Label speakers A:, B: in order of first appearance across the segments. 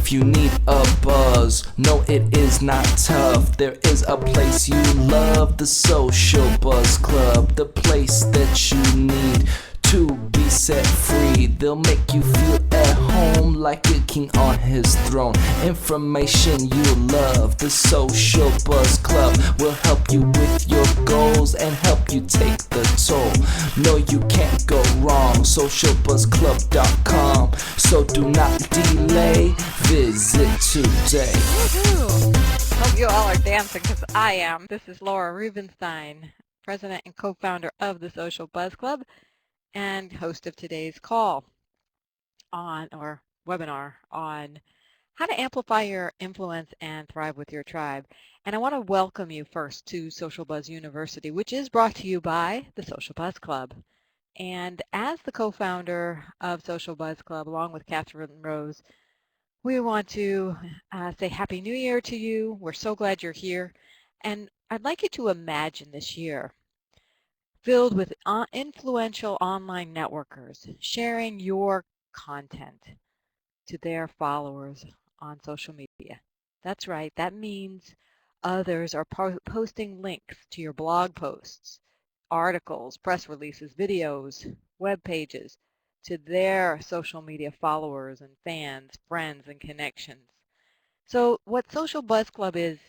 A: If you need a buzz, no, it is not tough. There is a place you love, the Social Buzz Club, the place that you need to be set free. They'll make you feel at home like a king on his throne. Information you love, the Social Buzz Club will help you with your goals and help you take the toll. No, you can't go wrong, socialbuzzclub.com. So do not delay, visit today.
B: Woohoo! Hope you all are dancing because I am. This is Laura Rubinstein, president and co-founder of the Social Buzz Club and host of today's call or webinar on how to amplify your influence and thrive with your tribe. And I want to welcome you first to Social Buzz University, which is brought to you by the Social Buzz Club. And as the co-founder of Social Buzz Club, along with Catherine Rose, we want to say Happy New Year to you. We're so glad you're here. And I'd like you to imagine this year filled with influential online networkers sharing your content to their followers on social media. That's right. That means others are posting links to your blog posts, articles, press releases, videos, web pages to their social media followers and fans, friends, and connections. So what Social Buzz Club is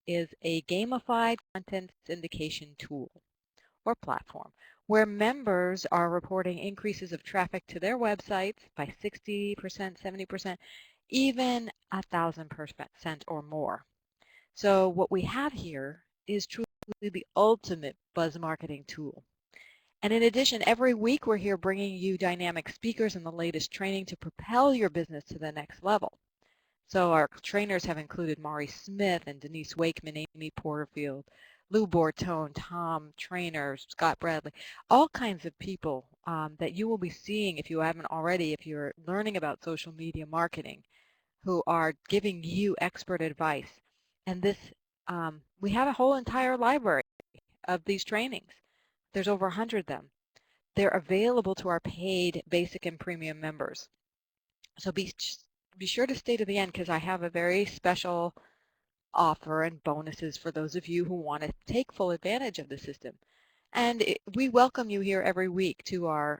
B: a gamified content syndication tool or platform where members are reporting increases of traffic to their websites by 60%, 70%, even 1,000% or more. So what we have here is truly the ultimate buzz marketing tool. And in addition, every week we're here bringing you dynamic speakers and the latest training to propel your business to the next level. So our trainers have included Mari Smith and Denise Wakeman, Amy Porterfield, Lou Bortone, Tom Trainer, Scott Bradley, all kinds of people that you will be seeing if you haven't already, if you're learning about social media marketing, who are giving you expert advice. And this, we have a whole entire library of these trainings. There's over 100 of them. They're available to our paid basic and premium members. So be sure to stay to the end because I have a very special offer and bonuses for those of you who want to take full advantage of the system. And we welcome you here every week to our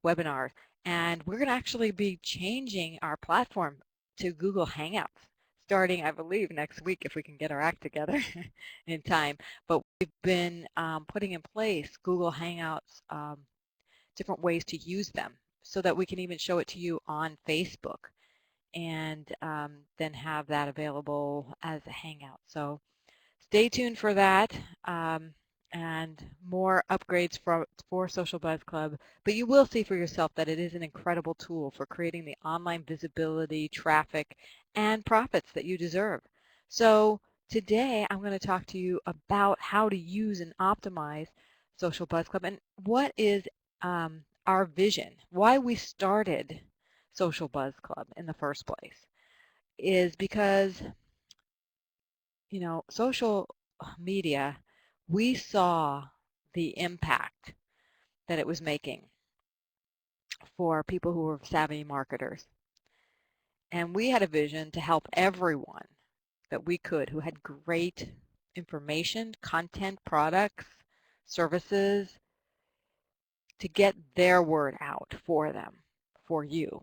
B: webinars. And we're going to actually be changing our platform to Google Hangouts starting, I believe, next week if we can get our act together in time. But we've been putting in place Google Hangouts, different ways to use them so that we can even show it to you on Facebook and then have that available as a hangout. So stay tuned for that and more upgrades for Social Buzz Club. But you will see for yourself that it is an incredible tool for creating the online visibility, traffic, and profits that you deserve. So today I'm going to talk to you about how to use and optimize Social Buzz Club and what is our vision, why we started Social Buzz Club in the first place is because, you know, social media, we saw the impact that it was making for people who were savvy marketers. And we had a vision to help everyone that we could who had great information, content, products, services, to get their word out for them, for you.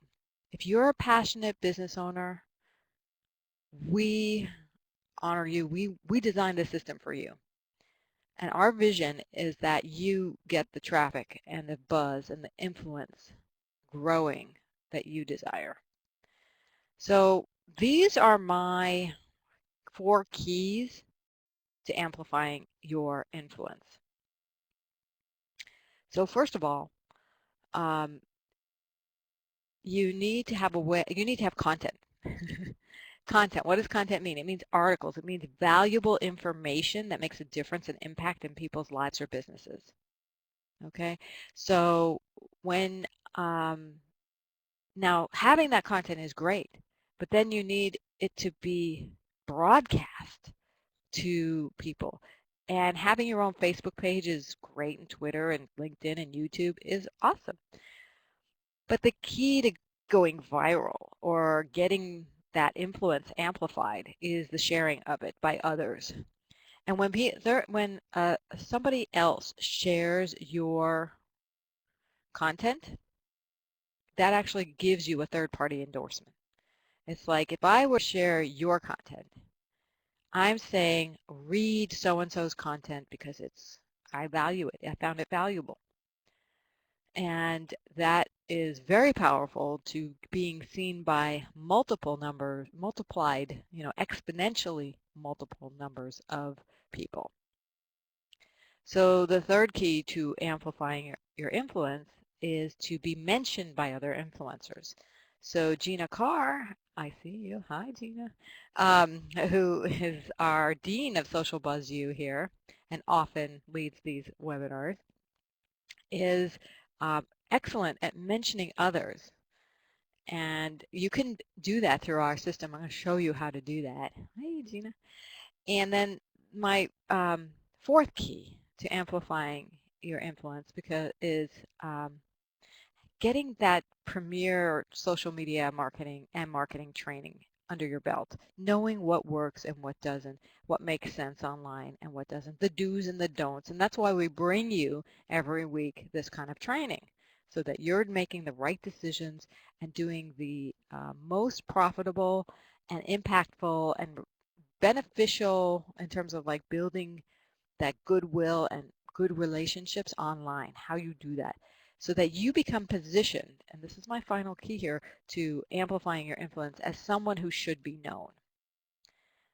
B: If you're a passionate business owner, we honor you. We designed the system for you. And our vision is that you get the traffic and the buzz and the influence growing that you desire. So these are my 4 keys to amplifying your influence. So first of all, you need to have content. Content, what does content mean? It means articles. It means valuable information that makes a difference and impact in people's lives or businesses. Okay, so when now having that content is great, but then you need it to be broadcast to people. And having your own Facebook page is great, and Twitter and LinkedIn and YouTube is awesome. But the key to going viral or getting that influence amplified is the sharing of it by others. And when somebody else shares your content, that actually gives you a third-party endorsement. It's like if I were to share your content, I'm saying read so-and-so's content because I value it. I found it valuable. And that is very powerful to being seen by multiplied, exponentially multiple numbers of people. So the third key to amplifying your influence is to be mentioned by other influencers. So Gina Carr, I see you. Hi, Gina, who is our Dean of Social Buzz U here and often leads these webinars, is excellent at mentioning others. And you can do that through our system. I'm going to show you how to do that. Hey, Gina. And then my fourth key to amplifying your influence is getting that premier social media marketing and marketing training under your belt, knowing what works and what doesn't, what makes sense online and what doesn't, the do's and the don'ts. And that's why we bring you every week this kind of training so that you're making the right decisions and doing the most profitable and impactful and beneficial in terms of like building that goodwill and good relationships online, how you do that, so that you become positioned, and this is my final key here, to amplifying your influence as someone who should be known.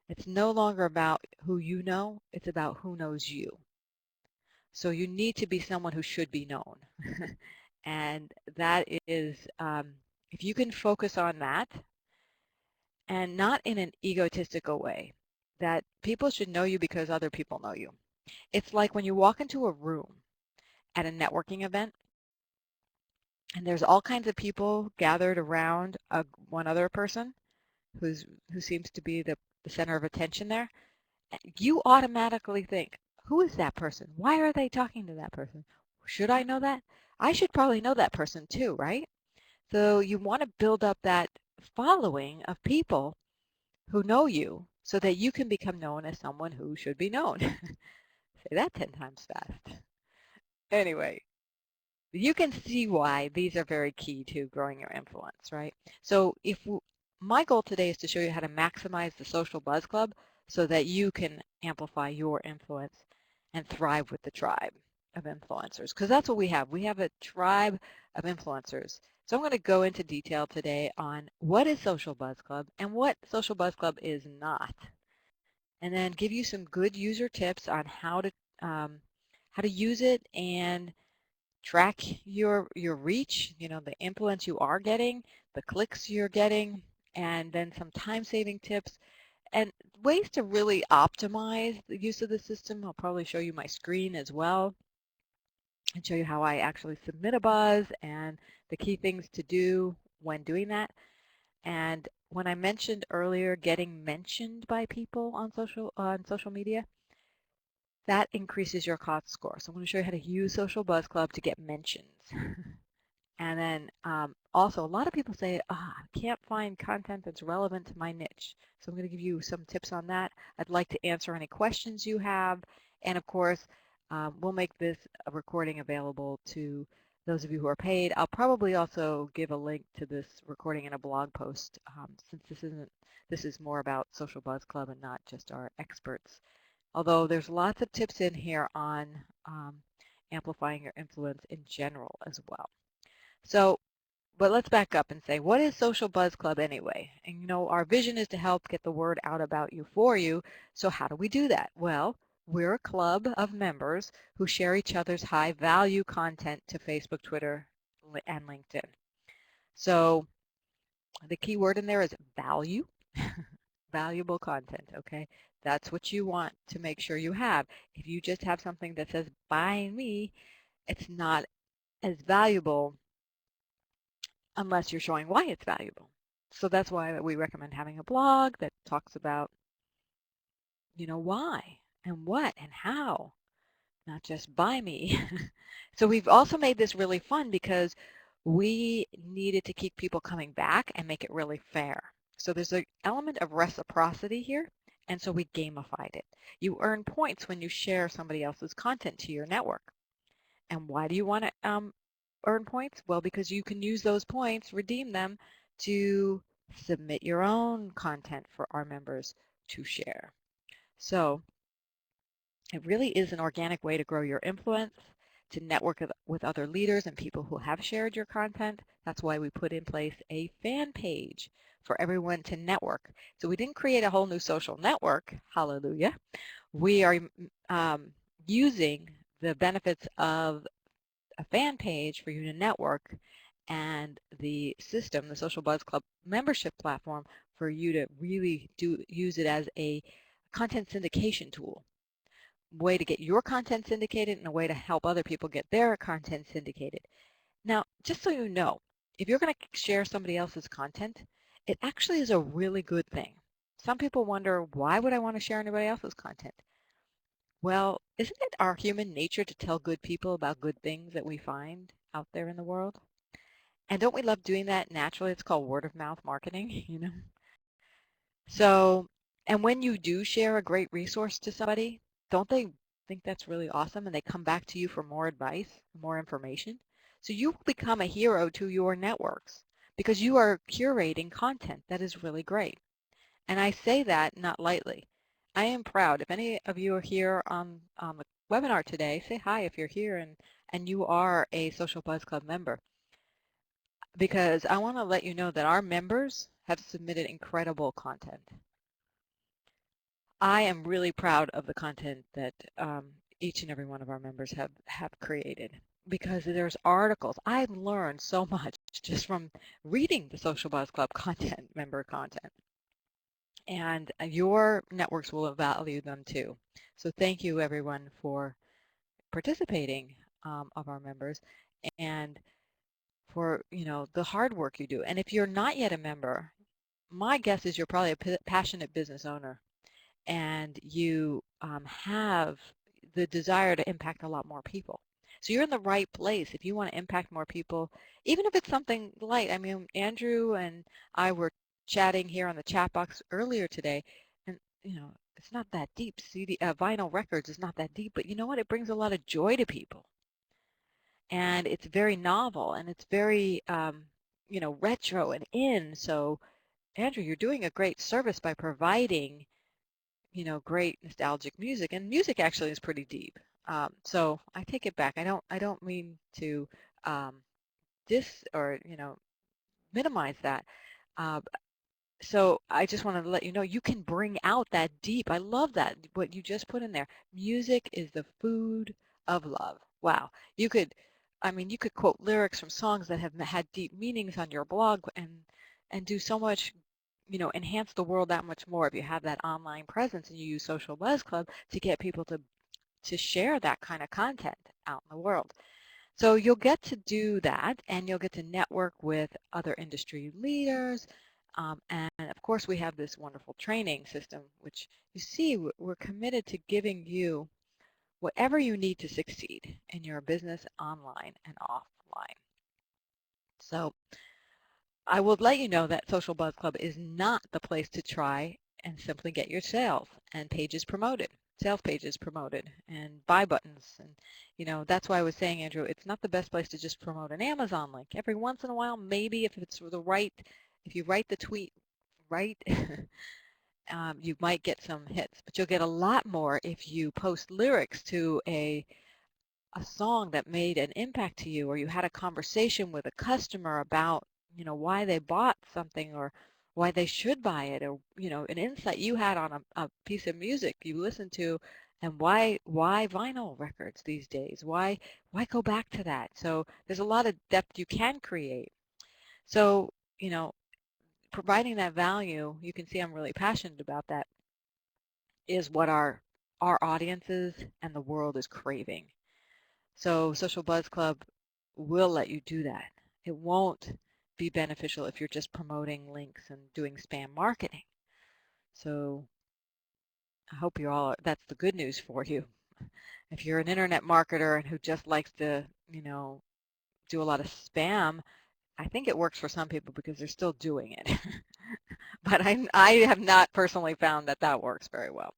B: It's no longer about who you know, it's about who knows you. So you need to be someone who should be known. And that is, if you can focus on that, and not in an egotistical way, that people should know you because other people know you. It's like when you walk into a room at a networking event and there's all kinds of people gathered around one other person who seems to be the center of attention there, you automatically think, who is that person? Why are they talking to that person? Should I know that? I should probably know that person too, right? So you want to build up that following of people who know you so that you can become known as someone who should be known. Say that 10 times fast. Anyway, you can see why these are very key to growing your influence, right? So my goal today is to show you how to maximize the Social Buzz Club so that you can amplify your influence and thrive with the tribe of influencers, because that's what we have. We have a tribe of influencers. So I'm going to go into detail today on what is Social Buzz Club and what Social Buzz Club is not, and then give you some good user tips on how to use it and track your reach, the influence you are getting, the clicks you're getting, and then some time-saving tips and ways to really optimize the use of the system. I'll probably show you my screen as well and show you how I actually submit a buzz and the key things to do when doing that. And when I mentioned earlier getting mentioned by people on social media, that increases your COTS score. So I'm going to show you how to use Social Buzz Club to get mentions. And then also, a lot of people say, I can't find content that's relevant to my niche. So I'm going to give you some tips on that. I'd like to answer any questions you have. And of course, we'll make this recording available to those of you who are paid. I'll probably also give a link to this recording in a blog post, since this is more about Social Buzz Club and not just our experts. Although there's lots of tips in here on amplifying your influence in general as well. So, but let's back up and say, what is Social Buzz Club anyway? And our vision is to help get the word out about you for you. So how do we do that? Well, we're a club of members who share each other's high value content to Facebook, Twitter, and LinkedIn. So the key word in there is value, valuable content, okay? That's what you want to make sure you have. If you just have something that says buy me, it's not as valuable unless you're showing why it's valuable. So that's why we recommend having a blog that talks about, why and what and how, not just buy me. So we've also made this really fun because we needed to keep people coming back and make it really fair. So there's an element of reciprocity here, and so we gamified it. You earn points when you share somebody else's content to your network. And why do you want to earn points? Well, because you can use those points, redeem them to submit your own content for our members to share. So it really is an organic way to grow your influence, to network with other leaders and people who have shared your content. That's why we put in place a fan page for everyone to network. So we didn't create a whole new social network, hallelujah. We are using the benefits of a fan page for you to network and the system, the Social Buzz Club membership platform, for you to really use it as a content syndication tool. Way to get your content syndicated and a way to help other people get their content syndicated. Now, just so you know, if you're going to share somebody else's content, it actually is a really good thing. Some people wonder, why would I want to share anybody else's content? Well, isn't it our human nature to tell good people about good things that we find out there in the world? And don't we love doing that naturally? It's called word of mouth marketing, you know? So, and when you do share a great resource to somebody, don't they think that's really awesome and they come back to you for more advice, more information? So you will become a hero to your networks because you are curating content that is really great. And I say that not lightly. I am proud. If any of you are here on the webinar today, say hi if you're here and you are a Social Buzz Club member, because I want to let you know that our members have submitted incredible content. I am really proud of the content that each and every one of our members have created, because there's articles. I've learned so much just from reading the Social Buzz Club content, member content. And your networks will value them too. So thank you everyone for participating of our members and for the hard work you do. And if you're not yet a member, my guess is you're probably a passionate business owner and you have the desire to impact a lot more people. So you're in the right place if you want to impact more people, even if it's something light. I mean, Andrew and I were chatting here on the chat box earlier today, and it's not that deep. Vinyl records is not that deep, but you know what? It brings a lot of joy to people, and it's very novel, and it's very retro and in. So Andrew, you're doing a great service by providing great nostalgic music, and music actually is pretty deep. So I take it back. I don't mean to minimize that. Uh, so I just wanted to let you know you can bring out that deep. I love that, what you just put in there. Music is the food of love. Wow. You could quote lyrics from songs that have had deep meanings on your blog and do so much, enhance the world that much more if you have that online presence and you use Social Buzz Club to get people to share that kind of content out in the world. So you'll get to do that, and you'll get to network with other industry leaders. And of course, we have this wonderful training system, which you see we're committed to giving you whatever you need to succeed in your business online and offline. So I will let you know that Social Buzz Club is not the place to try and simply get your sales and pages promoted, sales pages promoted, and buy buttons. And that's why I was saying, Andrew, it's not the best place to just promote an Amazon link. Every once in a while, maybe if you write the tweet right, you might get some hits. But you'll get a lot more if you post lyrics to a song that made an impact to you, or you had a conversation with a customer about why they bought something or why they should buy it, or an insight you had on a piece of music you listened to, and why vinyl records these days, why go back to that. So there's a lot of depth you can create. So providing that value, you can see I'm really passionate about that, is what our audiences and the world is craving. So Social Buzz Club will let you do that. It won't be beneficial if you're just promoting links and doing spam marketing. So I hope that's the good news for you. If you're an internet marketer and who just likes to, do a lot of spam. I think it works for some people because they're still doing it. But I have not personally found that that works very well.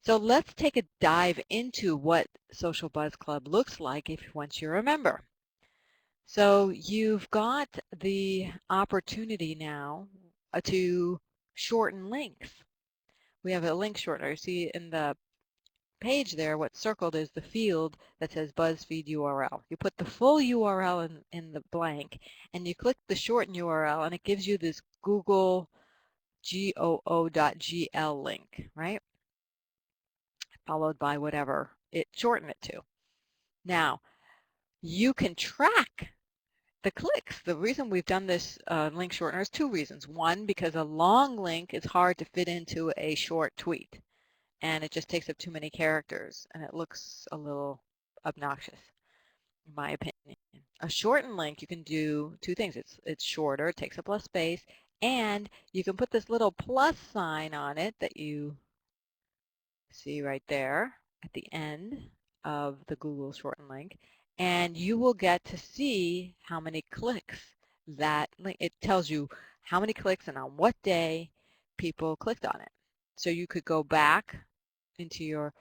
B: So let's take a dive into what Social Buzz Club looks like once you're a member. So you've got the opportunity now to shorten links. We have a link shortener. You see in the page there, what's circled is the field that says BuzzFeed URL. You put the full URL in the blank, and you click the shorten URL, and it gives you this Google goo.gl link, right? Followed by whatever it shortened it to. Now, you can track the clicks. The reason we've done this link shortener is two reasons. One, because a long link is hard to fit into a short tweet, and it just takes up too many characters, and it looks a little obnoxious, in my opinion. A shortened link, you can do two things. It's shorter, it takes up less space, and you can put this little plus sign on it that you see right there at the end of the Google shortened link, and you will get to see how many clicks that link. It tells you how many clicks and on what day people clicked on it. So you could go back into your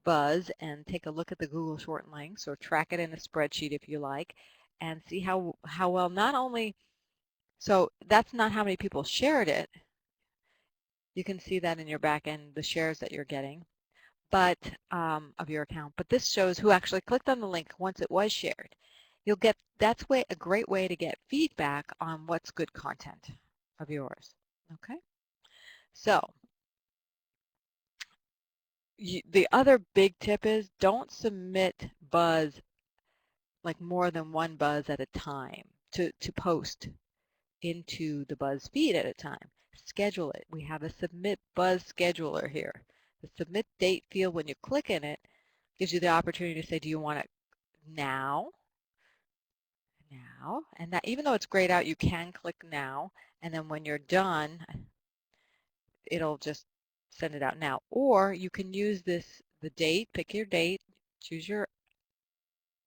B: Buzz and take a look at the Google shortened links, or track it in a spreadsheet if you like, and see how well, not only, so that's not how many people shared it. You can see that in your back end, the shares that you're getting, but of your account. But this shows who actually clicked on the link once it was shared. You'll get, that's a great way to get feedback on what's good content of yours. Okay, so the other big tip is don't submit Buzz, like more than one Buzz at a time to post into the Buzz feed at a time. Schedule it. We have a Submit Buzz scheduler here. The Submit Date field, when you click in it, gives you the opportunity to say, do you want it now? Now. And that, even though it's grayed out, you can click now, and then when you're done, it'll just send it out now. Or you can use this, the date, pick your date, choose your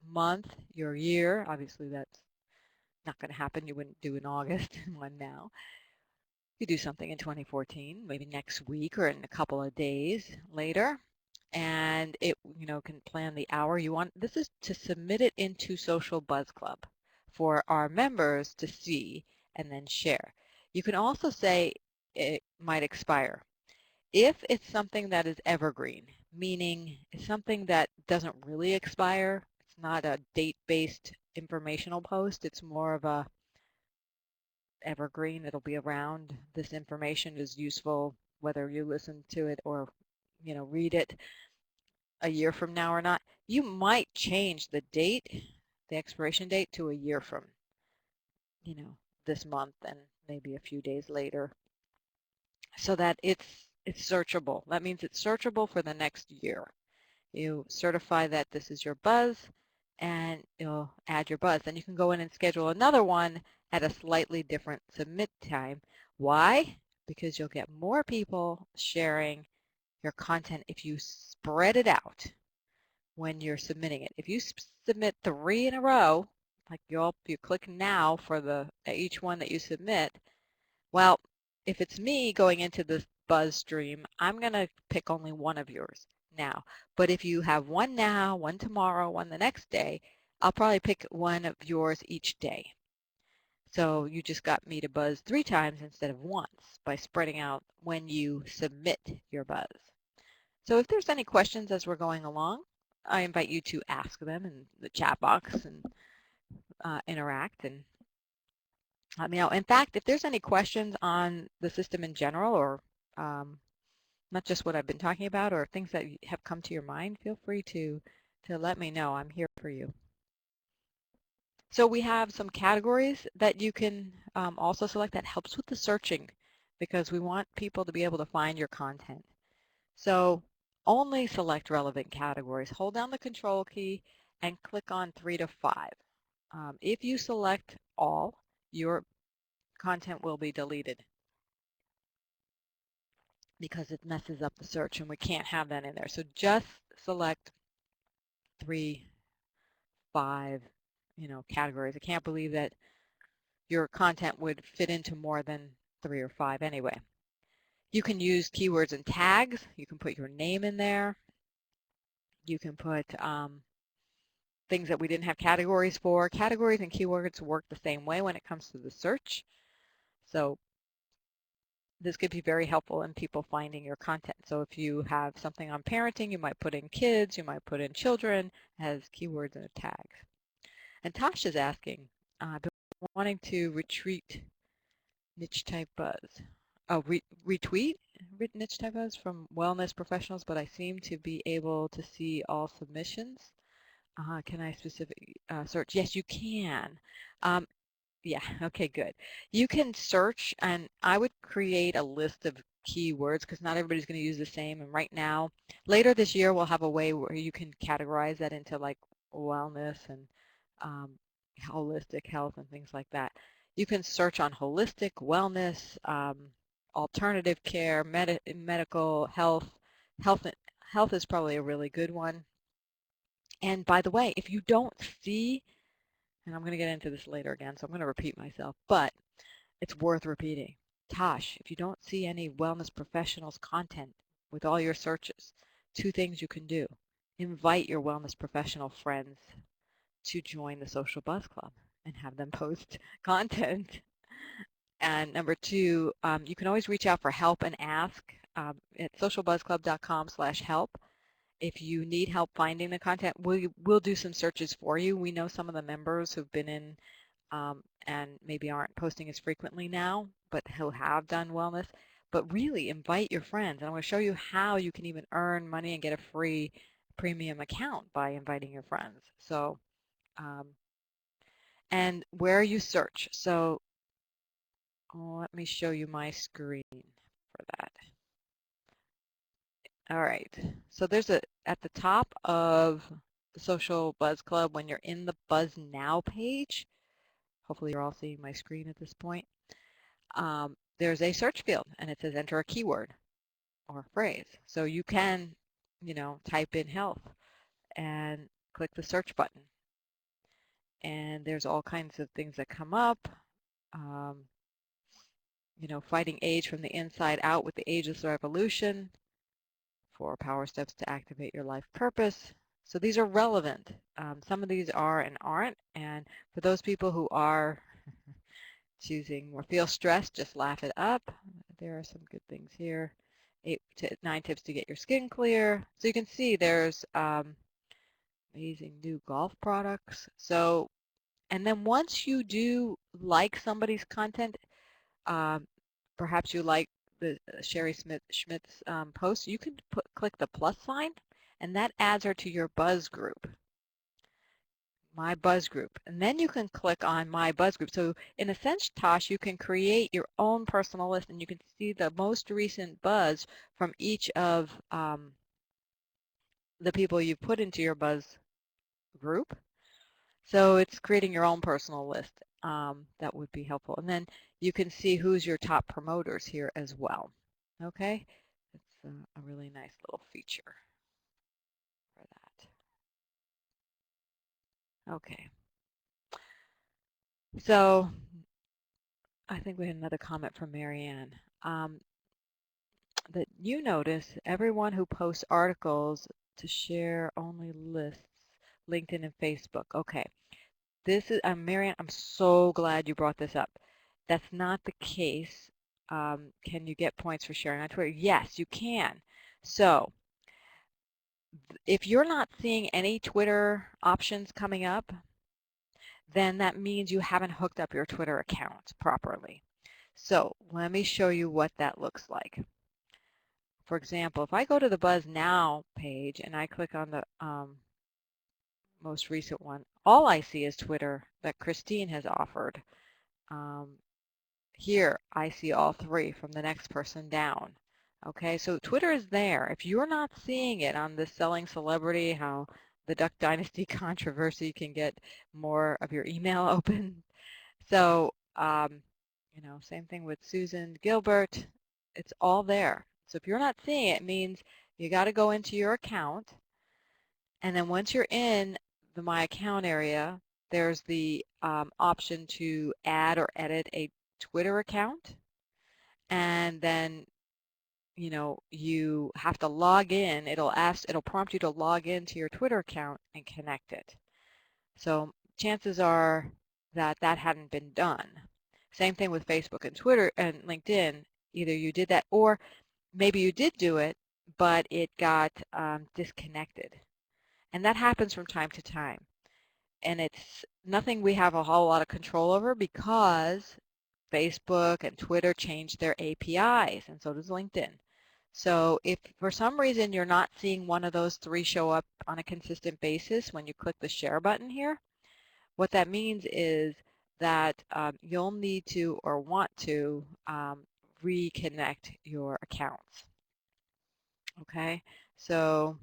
B: month, your year. Obviously that's not going to happen. You wouldn't do in August one now. You do something in 2014, maybe next week or in a couple of days later, and it, you know, can plan the hour you want. This is to submit it into Social Buzz Club for our members to see and then share. You can also say it might expire. If it's something that is evergreen, meaning it's something that doesn't really expire, it's not a date-based informational post, it's more of a evergreen, it'll be around. This information is useful whether you listen to it or, you know, read it a year from now or not. You might change the date, the expiration date, to a year from, you know, this month and maybe a few days later, so that it's searchable. That means it's searchable for the next year. You certify that this is your Buzz, and you'll add your Buzz. Then you can go in and schedule another one at a slightly different submit time. Why? Because you'll get more people sharing your content if you spread it out when you're submitting it. If you submit 3 in a row, like you click now for each one that you submit, well, if it's me going into this Buzz stream, I'm going to pick only one of yours now. But if you have one now, one tomorrow, one the next day, I'll probably pick one of yours each day. So you just got me to Buzz 3 times instead of once by spreading out when you submit your Buzz. So if there's any questions as we're going along, I invite you to ask them in the chat box and interact and let me know. In fact, if there's any questions on the system in general, or not just what I've been talking about, or things that have come to your mind, feel free to let me know. I'm here for you. So we have some categories that you can also select that helps with the searching, because we want people to be able to find your content. So only select relevant categories. Hold down the control key and click on 3 to 5. If you select all, your content will be deleted because it messes up the search, and we can't have that in there. So just select 3, 5, categories. I can't believe that your content would fit into more than 3 or 5 anyway. You can use keywords and tags. You can put your name in there. You can put things that we didn't have categories for. Categories and keywords work the same way when it comes to the search. So this could be very helpful in people finding your content. So if you have something on parenting, you might put in kids, you might put in children as keywords and tags. And Tosh is asking, I've been wanting to retweet niche type buzz. Oh, retweet niche type buzz from wellness professionals, but I seem to be able to see all submissions. Can I specific search? Yes, you can. Yeah, okay, good. You can search, and I would create a list of keywords because not everybody's going to use the same. And right now, later this year, we'll have a way where you can categorize that into like wellness and um, holistic health and things like that. You can search on holistic wellness, alternative care, medical health. Health is probably a really good one. And by the way, if you don't see, and I'm going to get into this later again, so I'm going to repeat myself, but it's worth repeating. Tosh, if you don't see any wellness professionals content with all your searches, 2 things you can do. Invite your wellness professional friends to join the Social Buzz Club and have them post content. And number 2, you can always reach out for help and ask at socialbuzzclub.com/help. If you need help finding the content, we'll do some searches for you. We know some of the members who've been in and maybe aren't posting as frequently now, but who have done wellness. But really invite your friends. And I'm going to show you how you can even earn money and get a free premium account by inviting your friends. So, and where you search. So let me show you my screen for that. All right, so there's at the top of the Social Buzz Club, when you're in the Buzz Now page, hopefully you're all seeing my screen at this point, there's a search field and it says enter a keyword or a phrase. So you can, type in health and click the search button. And there's all kinds of things that come up. Fighting age from the inside out with the ageless revolution. 4 power steps to activate your life purpose. So these are relevant. Some of these are and aren't. And for those people who are choosing or feel stressed, just laugh it up. There are some good things here. 9 tips to get your skin clear. So you can see there's amazing new golf products. So, and then once you do like somebody's content, perhaps you like the Sherry Schmidt's post, you can click the plus sign, and that adds her to your Buzz group, My Buzz group. And then you can click on My Buzz group. So in a sense, Tosh, you can create your own personal list, and you can see the most recent buzz from each of the people you put into your Buzz group. So it's creating your own personal list. That would be helpful. And then you can see who's your top promoters here as well. Okay, it's a really nice little feature for that. Okay, so I think we had another comment from Marianne. That you notice everyone who posts articles to share only lists, LinkedIn and Facebook. Okay, this is, Marianne, I'm so glad you brought this up. That's not the case. Can you get points for sharing on Twitter? Yes, you can. So if you're not seeing any Twitter options coming up, then that means you haven't hooked up your Twitter account properly. So let me show you what that looks like. For example, if I go to the Buzz Now page and I click on the most recent one, all I see is Twitter that Christine has offered. Here I see all 3 from the next person down. Okay, so Twitter is there. If you're not seeing it on the Selling Celebrity, how the Duck Dynasty controversy can get more of your email open. So, same thing with Susan Gilbert. It's all there. So if you're not seeing it, it means you got to go into your account. And then once you're in the My Account area, there's the option to add or edit a Twitter account, and then you have to log in. It'll prompt you to log into your Twitter account and connect it. So chances are that that hadn't been done. Same thing with Facebook and Twitter and LinkedIn. Either you did that, or maybe you did do it, but it got disconnected. And that happens from time to time. And it's nothing we have a whole lot of control over, because Facebook and Twitter changed their APIs, and so does LinkedIn. So if for some reason you're not seeing one of those three show up on a consistent basis when you click the share button here, what that means is that you'll need to or want to reconnect your accounts. Okay, so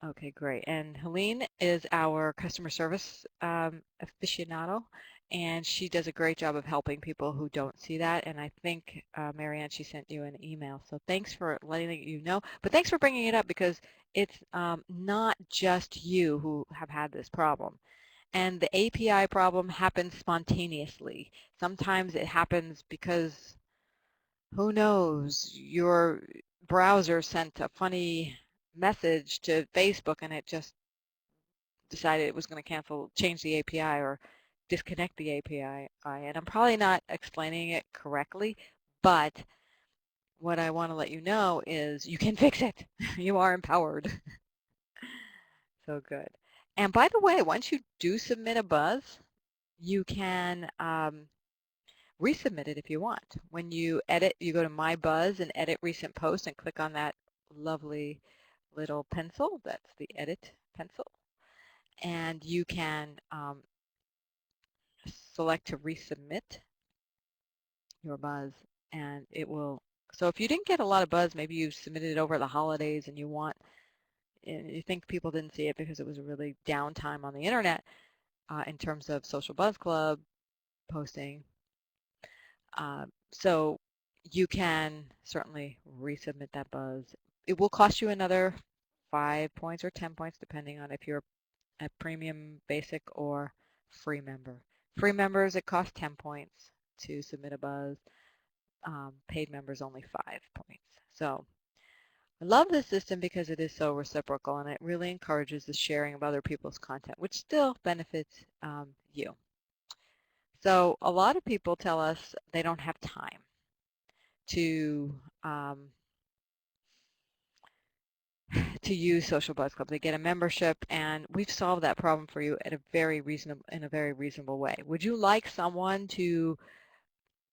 B: okay, great. And Helene is our customer service aficionado, and she does a great job of helping people who don't see that. And I think, Marianne, she sent you an email. So thanks for letting you know. But thanks for bringing it up, because it's not just you who have had this problem. And the API problem happens spontaneously. Sometimes it happens because, who knows, your browser sent a funny message to Facebook and it just decided it was going to change the API or disconnect the API. And I'm probably not explaining it correctly, but what I want to let you know is you can fix it. You are empowered. So good. And by the way, once you do submit a buzz, you can resubmit it if you want. When you edit, you go to My Buzz and edit recent post and click on that lovely little pencil. That's the edit pencil. And you can select to resubmit your buzz, and it will. So if you didn't get a lot of buzz, maybe you submitted it over the holidays and you think people didn't see it because it was a really downtime on the internet in terms of Social Buzz Club posting. So you can certainly resubmit that buzz. It will cost you another 5 points or 10 points depending on if you're a premium, basic, or free member. Free members, it costs 10 points to submit a buzz. Paid members only 5 points. So I love this system because it is so reciprocal, and it really encourages the sharing of other people's content, which still benefits you. So a lot of people tell us they don't have time to use Social Buzz Club. They get a membership, and we've solved that problem for you in a very reasonable way. Would you like someone to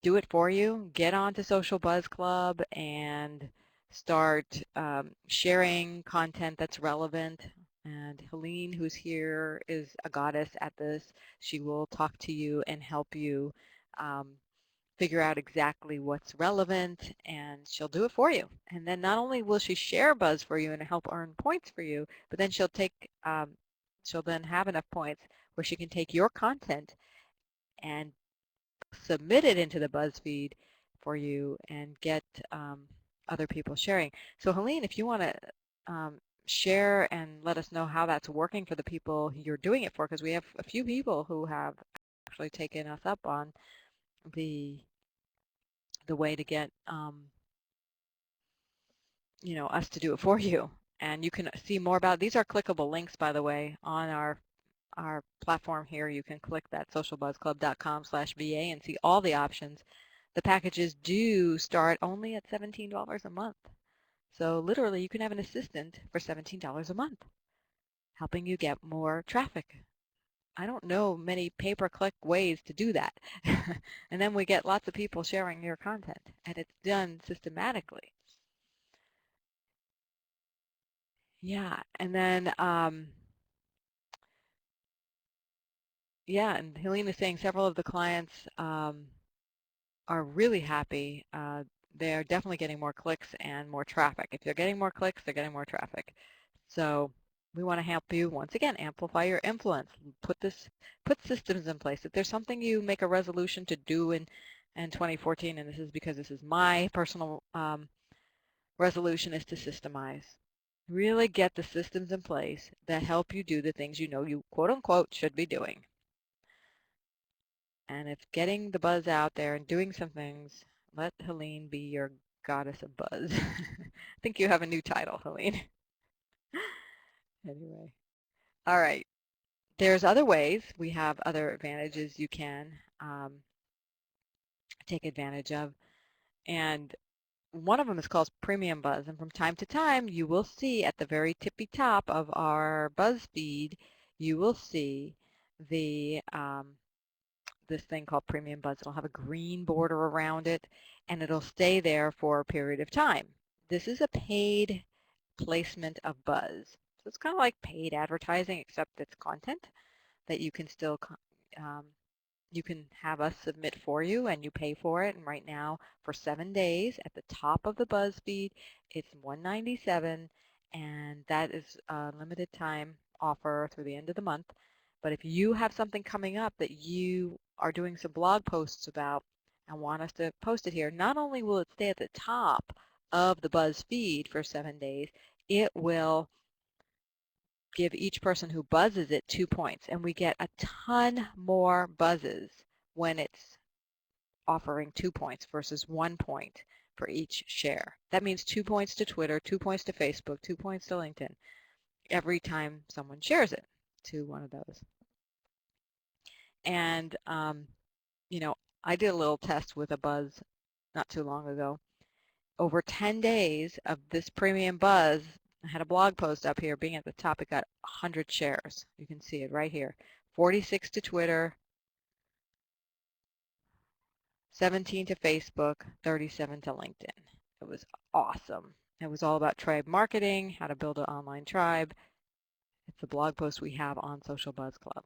B: do it for you? Get onto Social Buzz Club and start sharing content that's relevant. And Helene, who's here, is a goddess at this. She will talk to you and help you figure out exactly what's relevant, and she'll do it for you. And then not only will she share buzz for you and help earn points for you, but then she'll then have enough points where she can take your content and submit it into the BuzzFeed for you and get other people sharing. So Helene, if you want to share and let us know how that's working for the people you're doing it for, because we have a few people who have actually taken us up on the way to get us to do it for you. And you can see more about, these are clickable links, by the way, on our platform here. You can click that socialbuzzclub.com/VA and see all the options. The packages do start only at $17 a month. So literally you can have an assistant for $17 a month, helping you get more traffic. I don't know many pay-per-click ways to do that. And then we get lots of people sharing your content, and it's done systematically. Yeah, and then yeah, and Helene is saying several of the clients are really happy. They're definitely getting more clicks and more traffic. If they're getting more clicks, they're getting more traffic. So we want to help you, once again, amplify your influence. Put systems in place. If there's something you make a resolution to do in 2014, and this is because this is my personal resolution, is to systemize. Really get the systems in place that help you do the things you know you quote unquote should be doing. And if getting the buzz out there and doing some things, let Helene be your goddess of buzz. I think you have a new title, Helene. Anyway. All right. There's other ways. We have other advantages you can take advantage of. And one of them is called Premium Buzz. And from time to time, you will see at the very tippy top of our buzz feed, you will see the this thing called Premium Buzz. It'll have a green border around it, and it'll stay there for a period of time. This is a paid placement of buzz. So it's kind of like paid advertising, except it's content that you can still you can have us submit for you, and you pay for it. And right now, for 7 days, at the top of the buzz feed, it's $197, and that is a limited time offer through the end of the month. But if you have something coming up that you are doing some blog posts about and want us to post it here, not only will it stay at the top of the buzz feed for 7 days, it will give each person who buzzes it 2 points, and we get a ton more buzzes when it's offering 2 points versus 1 point for each share. That means 2 points to Twitter, 2 points to Facebook, 2 points to LinkedIn every time someone shares it to one of those. And you know, I did a little test with a buzz not too long ago. Over 10 days of this premium buzz, I had a blog post up here being at the top. It got 100 shares. You can see it right here. 46 to Twitter, 17 to Facebook, 37 to LinkedIn. It was awesome. It was all about tribe marketing, how to build an online tribe. It's a blog post we have on Social Buzz Club.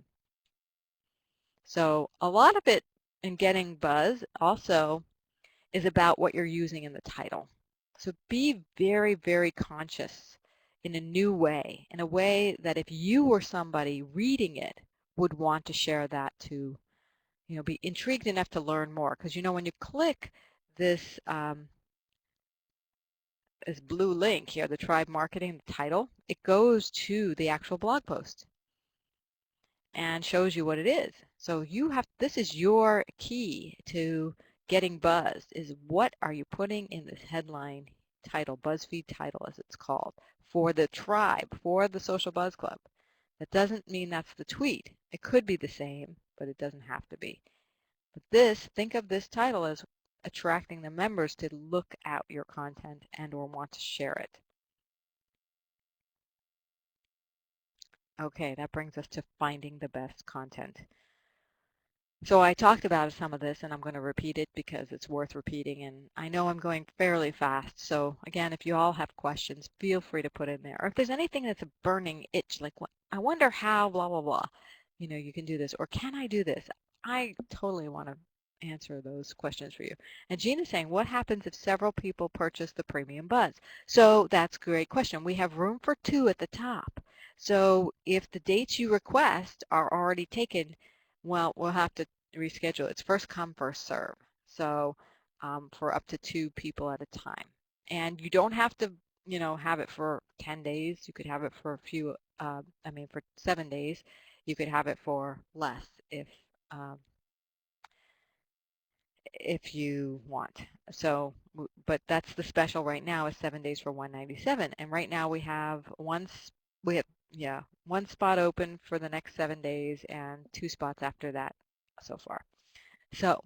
B: So a lot of it in getting buzz also is about what you're using in the title. So be very, very conscious in a new way, in a way that if you were somebody reading it would want to share that to, you know, be intrigued enough to learn more. Because, you know, when you click this this blue link here, the tribe marketing title, it goes to the actual blog post and shows you what it is. So you have, this is your key to getting buzzed, is what are you putting in this headline title, BuzzFeed title as it's called, for the tribe, for the Social Buzz Club. That doesn't mean that's the tweet. It could be the same, but it doesn't have to be. But this, think of this title as attracting the members to look at your content and or want to share it. Okay, that brings us to finding the best content. So I talked about some of this, and I'm going to repeat it because it's worth repeating, and I know I'm going fairly fast. So again, if you all have questions, feel free to put in there. Or if there's anything that's a burning itch, like I wonder how blah, blah, blah, you know, you can do this, or can I do this? I totally want to answer those questions for you. And Jean is saying, what happens if several people purchase the premium buzz? So that's a great question. We have room for 2 at the top. So if the dates you request are already taken, well, we'll have to reschedule. It's first come, first serve. So for up to 2 people at a time. And you don't have to, you know, have it for 10 days. You could have it for a few, for 7 days. You could have it for less if you want. So, but that's the special right now is 7 days for $197. And right now we have one spot open for the next 7 days and 2 spots after that so far. So,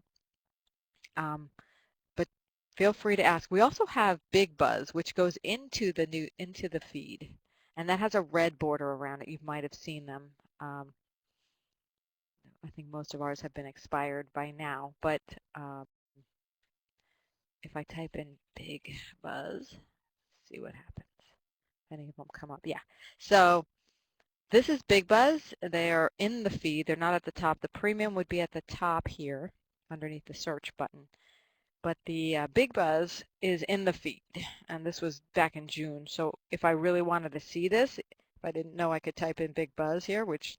B: but feel free to ask. We also have Big Buzz, which goes into the feed, and that has a red border around it. You might have seen them. I think most of ours have been expired by now, but if I type in Big Buzz, see what happens. Any of them come up? Yeah. So this is Big Buzz. They are in the feed. They're not at the top. The premium would be at the top here underneath the search button. But the Big Buzz is in the feed. And this was back in June. So if I really wanted to see this, if I didn't know I could type in Big Buzz here, which,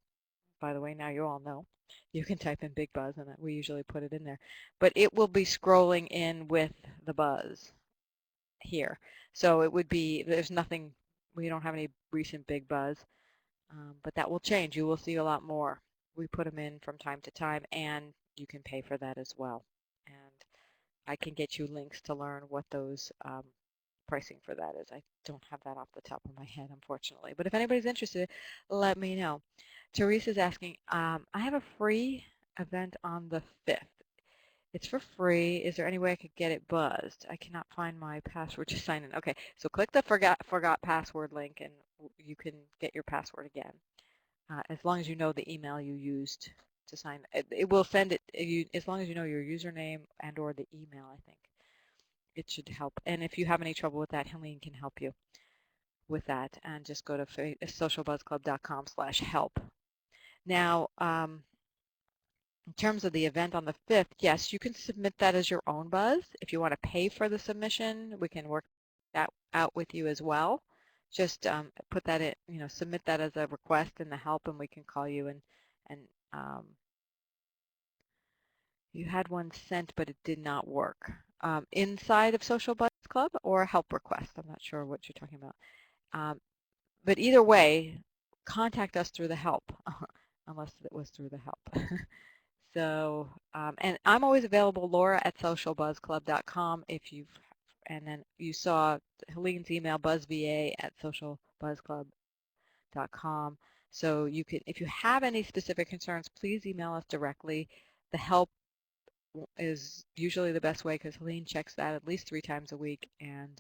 B: by the way, now you all know. You can type in Big Buzz, and we usually put it in there. But it will be scrolling in with the buzz here. So it would be, there's nothing we don't have any recent big buzz, but that will change. You will see a lot more. We put them in from time to time, and you can pay for that as well. And I can get you links to learn what those pricing for that is. I don't have that off the top of my head, unfortunately. But if anybody's interested, let me know. Teresa's asking, I have a free event on the 5th. It's for free. Is there any way I could get it buzzed? I cannot find my password to sign in. Okay, so click the forgot password link, and you can get your password again. As long as you know the email you used to sign. It will send it, as long as you know your username and or the email, I think. It should help. And if you have any trouble with that, Helene can help you with that. And just go to socialbuzzclub.com/help. Now, in terms of the event on the 5th, yes, you can submit that as your own buzz. If you want to pay for the submission, we can work that out with you as well. Just put that in, submit that as a request in the help, and we can call you and you had one sent, but it did not work. Inside of Social Buzz Club or a help request. I'm not sure what you're talking about. But either way, contact us through the help, unless it was through the help. So, and I'm always available, Laura at socialbuzzclub.com if you've, and then you saw Helene's email, buzzva@socialbuzzclub.com. So you can, if you have any specific concerns, please email us directly. The help is usually the best way because Helene checks that at least 3 times a week, and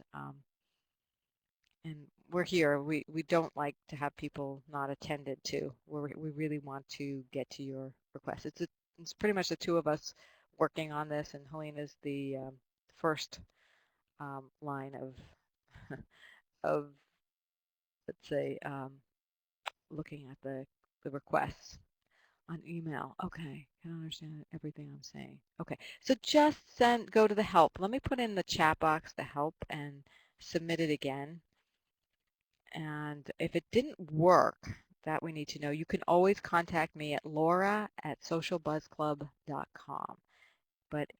B: we're here. We don't like to have people not attended to. We really want to get to your request. It's pretty much the two of us working on this, and Helene is the first line of of let's say looking at the requests on email. Okay, can understand everything I'm saying. Okay, so just go to the help. Let me put in the chat box the help and submit it again. And if it didn't work, that we need to know, you can always contact me at laura@socialbuzzclub.com. But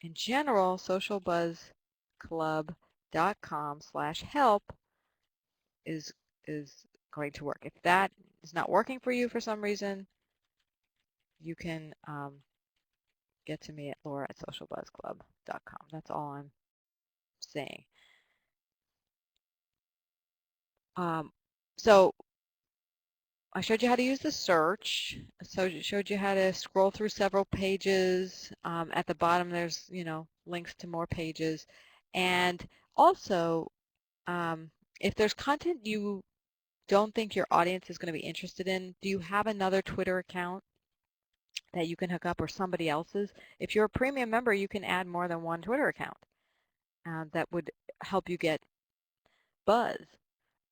B: in general, socialbuzzclub.com/help is going to work. If that is not working for you for some reason, you can get to me at laura@socialbuzzclub.com. That's all I'm saying. So I showed you how to use the search. So I showed you how to scroll through several pages. At the bottom, there's links to more pages. And also, if there's content you don't think your audience is going to be interested in, do you have another Twitter account that you can hook up or somebody else's? If you're a premium member, you can add more than one Twitter account. That would help you get buzz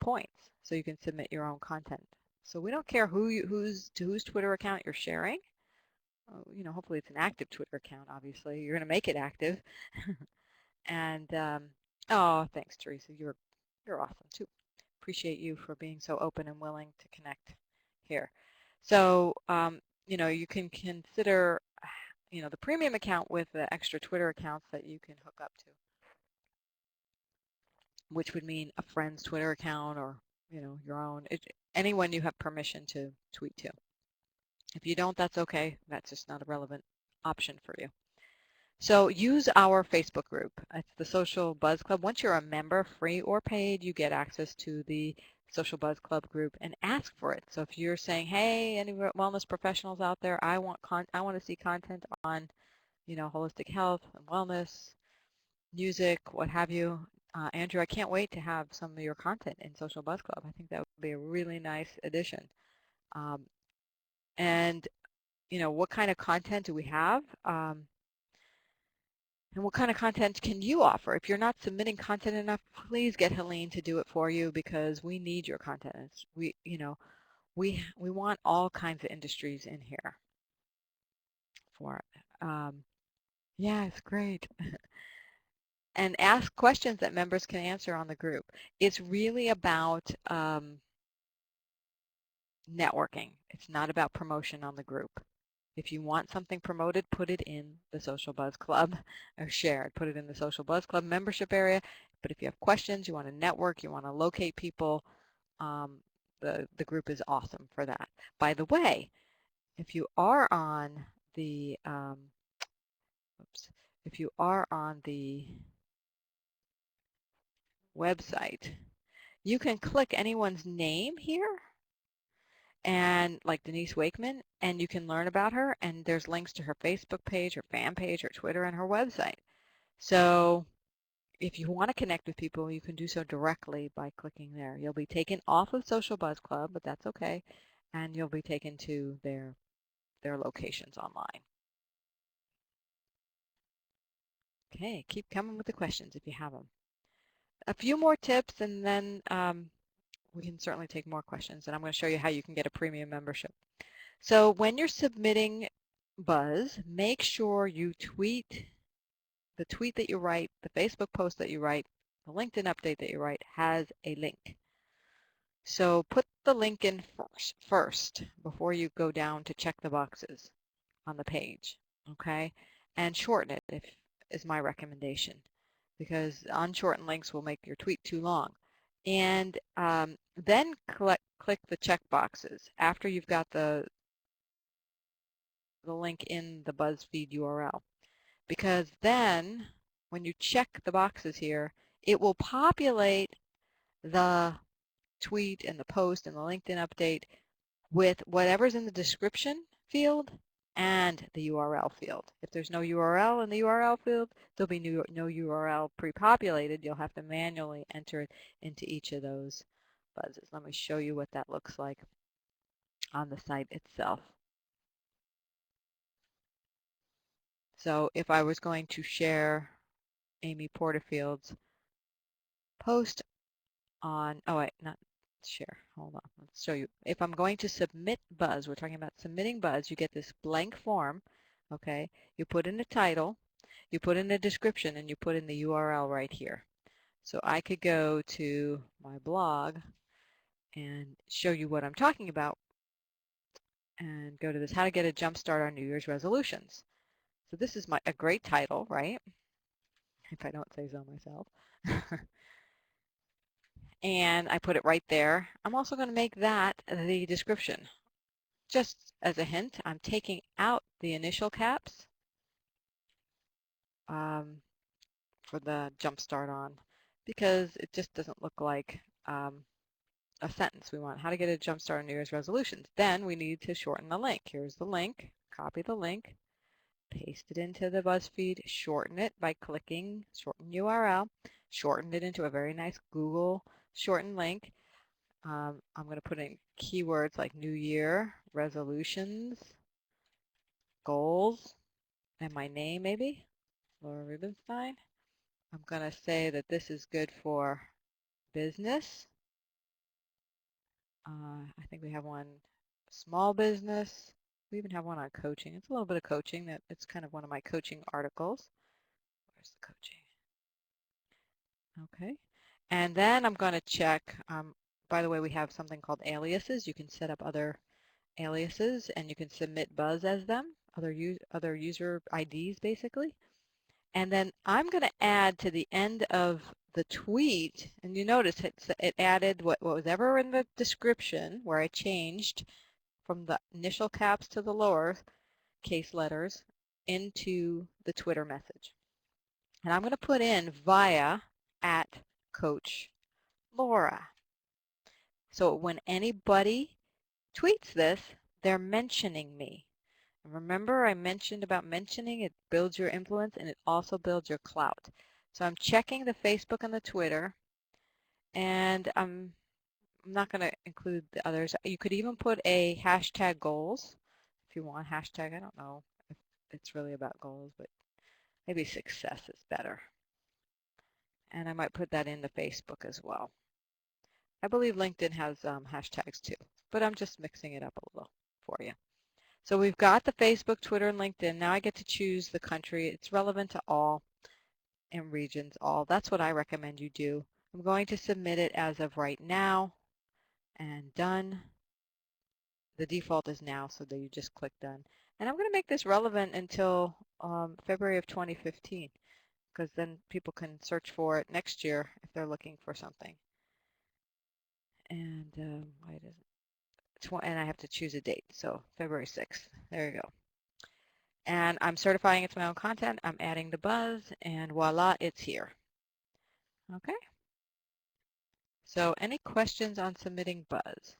B: points so you can submit your own content. So we don't care whose Twitter account you're sharing. Hopefully it's an active Twitter account, obviously. You're going to make it active. And, oh, thanks, Teresa. You're awesome, too. Appreciate you for being so open and willing to connect here. So, you can consider, the premium account with the extra Twitter accounts that you can hook up to, which would mean a friend's Twitter account or, your own, anyone you have permission to tweet to. If you don't, that's okay. That's just not a relevant option for you. So use our Facebook group. It's the Social Buzz Club. Once you're a member, free or paid, you get access to the Social Buzz Club group and ask for it. So if you're saying, hey, any wellness professionals out there, I want to see content on, holistic health and wellness, music, what have you. Andrew, I can't wait to have some of your content in Social Buzz Club. I think that would be a really nice addition. And, what kind of content do we have? And what kind of content can you offer? If you're not submitting content enough, please get Helene to do it for you because we need your content. We want all kinds of industries in here for it. Yeah, it's great. And ask questions that members can answer on the group. It's really about networking. It's not about promotion on the group. If you want something promoted, put it in the Social Buzz Club or share it. Put it in the Social Buzz Club membership area. But if you have questions, you want to network, you want to locate people, The group is awesome for that. By the way, if you are on the if you are on the website, you can click anyone's name here, and like Denise Wakeman, and you can learn about her, and there's links to her Facebook page, her fan page, her Twitter, and her website. So if you want to connect with people, you can do so directly by clicking there. You'll be taken off of Social Buzz Club, but that's okay, and you'll be taken to their locations online. Okay, keep coming with the questions if you have them. A few more tips, and then we can certainly take more questions, and I'm going to show you how you can get a premium membership. So when you're submitting Buzz, make sure you tweet, the tweet that you write, the Facebook post that you write, the LinkedIn update that you write has a link. So put the link in first before you go down to check the boxes on the page, okay? And shorten it is my recommendation, because unshortened links will make your tweet too long. And then click the check boxes after you've got the link in the BuzzFeed URL, because then when you check the boxes here, it will populate the tweet and the post and the LinkedIn update with whatever's in the description field and the URL field. If there's no URL in the URL field, there'll be no URL pre-populated. You'll have to manually enter it into each of those buzzes. Let me show you what that looks like on the site itself. So if I was going to share Amy Porterfield's post on, oh wait, not share, hold on, let's show you. If I'm going to submit Buzz, we're talking about submitting Buzz, you get this blank form, okay? You put in the title, you put in the description, and you put in the URL right here. So I could go to my blog and show you what I'm talking about and go to this, how to get a jump start on New Year's resolutions. So this is a great title, right? If I don't say so myself. And I put it right there. I'm also going to make that the description. Just as a hint, I'm taking out the initial caps for the jump start on, because it just doesn't look like a sentence. We want how to get a jump start on New Year's resolutions. Then we need to shorten the link. Here's the link. Copy the link, paste it into the BuzzFeed, shorten it by clicking shorten URL, shorten it into a very nice Google shortened link. I'm going to put in keywords like New Year, resolutions, goals, and my name maybe, Laura Rubinstein. I'm going to say that this is good for business. I think we have one small business. We even have one on coaching. It's a little bit of coaching. It's kind of one of my coaching articles. Where's the coaching? Okay. And then I'm going to check, by the way, we have something called aliases. You can set up other aliases and you can submit Buzz as them, other user IDs basically. And then I'm going to add to the end of the tweet, and you notice it added what was ever in the description, where I changed from the initial caps to the lower case letters into the Twitter message. And I'm going to put in via @Coach Laura. So when anybody tweets this, they're mentioning me. And remember, I mentioned about mentioning, it builds your influence and it also builds your clout. So I'm checking the Facebook and the Twitter, and I'm not going to include the others. You could even put a hashtag goals if you want. Hashtag, I don't know if it's really about goals, but maybe success is better. And I might put that in the Facebook as well. I believe LinkedIn has hashtags too, but I'm just mixing it up a little for you. So we've got the Facebook, Twitter, and LinkedIn. Now I get to choose the country. It's relevant to all and regions, all. That's what I recommend you do. I'm going to submit it as of right now and done. The default is now, so that you just click done. And I'm going to make this relevant until February of 2015, because then people can search for it next year if they're looking for something. And why doesn't, and I have to choose a date, so February 6th. There you go. And I'm certifying it's my own content. I'm adding the buzz, and voila, it's here. Okay. So any questions on submitting buzz?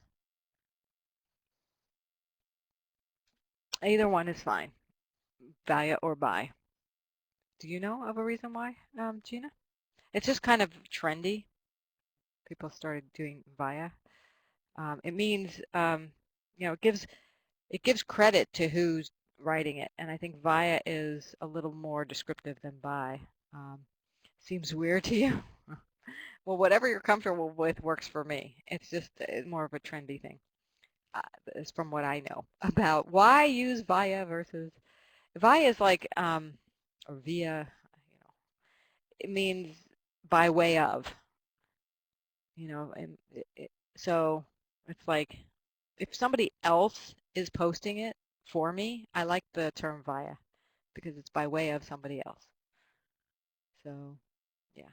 B: Either one is fine, via or by. Do you know of a reason why, Gina? It's just kind of trendy. People started doing via. It means, it gives credit to who's writing it, and I think via is a little more descriptive than by. Seems weird to you? Well, whatever you're comfortable with works for me. It's just more of a trendy thing. Is from what I know about why use via versus via is like or via, it means by way of, and so it's like if somebody else is posting it for me, I like the term via because it's by way of somebody else. So yeah,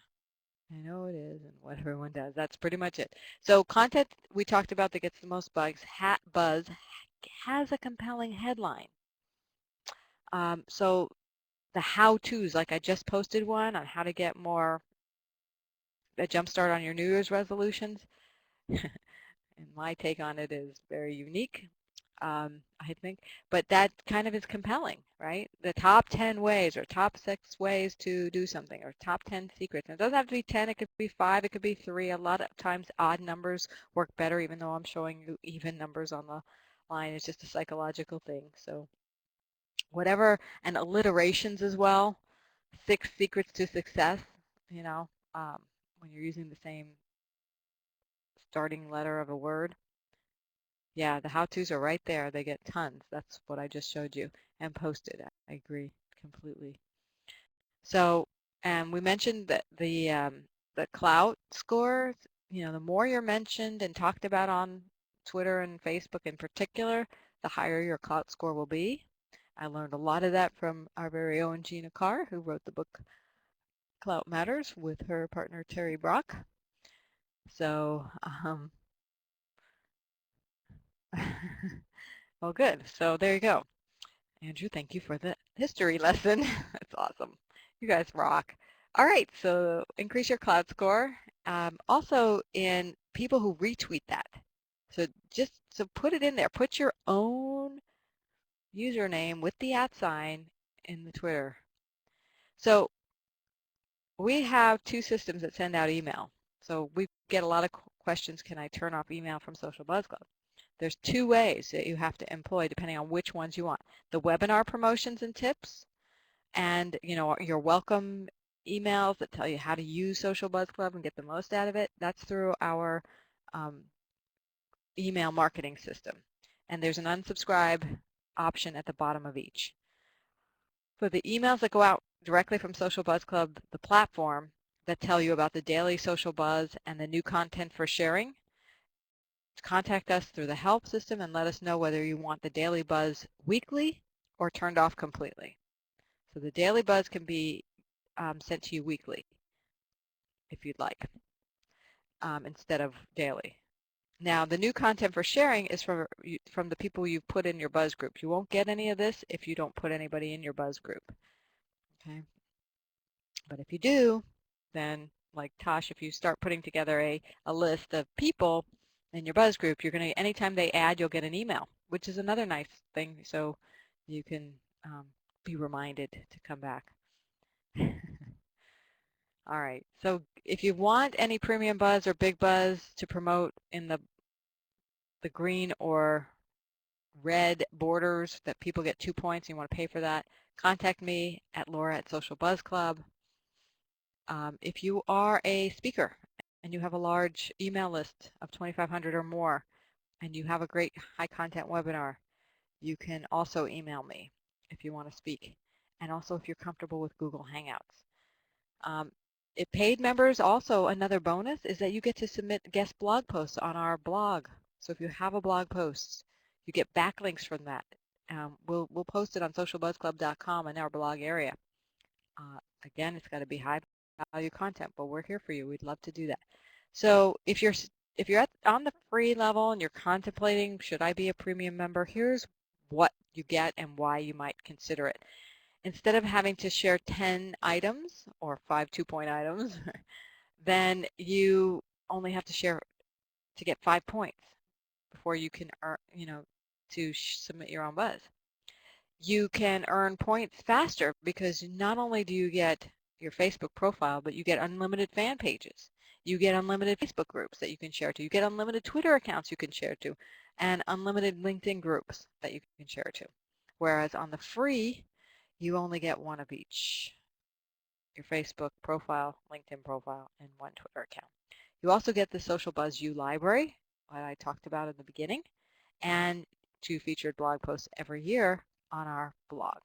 B: I know it is and what everyone does. That's pretty much it. So content we talked about that gets the most buzz has a compelling headline. So the how-tos, like I just posted one on how to get a jump start on your New Year's resolutions. And my take on it is very unique, I think, but that kind of is compelling, right? The top 10 ways or top 6 ways to do something or top 10 secrets. And it doesn't have to be 10, it could be 5, it could be 3. A lot of times odd numbers work better, even though I'm showing you even numbers on the line. It's just a psychological thing. So whatever, and alliterations as well. 6 secrets to success, when you're using the same starting letter of a word. Yeah, the how-tos are right there. They get tons. That's what I just showed you and posted. I agree completely. So, and we mentioned that the clout scores, the more you're mentioned and talked about on Twitter and Facebook in particular, the higher your clout score will be. I learned a lot of that from our very own Gina Carr, who wrote the book Clout Matters with her partner Terry Brock. So, well, good. So there you go. Andrew, thank you for the history lesson. That's awesome. You guys rock. All right, so increase your cloud score. Also in people who retweet that. So put it in there. Put your own username with the @ in the Twitter. So we have 2 systems that send out email. So we get a lot of questions, can I turn off email from Social Buzz Club? There's 2 ways that you have to employ depending on which ones you want. The webinar promotions and tips and your welcome emails that tell you how to use Social Buzz Club and get the most out of it. That's through our email marketing system. And there's an unsubscribe option at the bottom of each. For the emails that go out directly from Social Buzz Club, the platform that tell you about the daily social buzz and the new content for sharing, contact us through the help system and let us know whether you want the daily buzz weekly or turned off completely. So the daily buzz can be sent to you weekly if you'd like, instead of daily. Now the new content for sharing is from the people you've put in your buzz group. You won't get any of this if you don't put anybody in your buzz group. Okay. But if you do, then like Tosh, if you start putting together a list of people in your buzz group, you're going to, anytime they add, you'll get an email, which is another nice thing. So you can be reminded to come back. All right, so if you want any premium buzz or big buzz to promote in the green or red borders that people get 2 points and you want to pay for that, contact me at Laura@Social Buzz Club. If you are a speaker and you have a large email list of 2,500 or more and you have a great high content webinar, you can also email me if you want to speak, and also if you're comfortable with Google Hangouts. If paid members, also another bonus is that you get to submit guest blog posts on our blog. So if you have a blog post, you get backlinks from that. We'll post it on socialbuzzclub.com in our blog area. Again, it's got to be high value content, but we're here for you. We'd love to do that. So if you're if you're on the free level and you're contemplating, should I be a premium member, here's what you get and why you might consider it. Instead of having to share 10 items or 5 2-point items, then you only have to share to get 5 points before you can earn, to submit your own buzz. You can earn points faster because not only do you get your Facebook profile, but you get unlimited fan pages. You get unlimited Facebook groups that you can share to. You get unlimited Twitter accounts you can share to, and unlimited LinkedIn groups that you can share to. Whereas on the free, you only get one of each, your Facebook profile, LinkedIn profile, and one Twitter account. You also get the Social Buzz U library, what I talked about in the beginning, and 2 featured blog posts every year on our blog.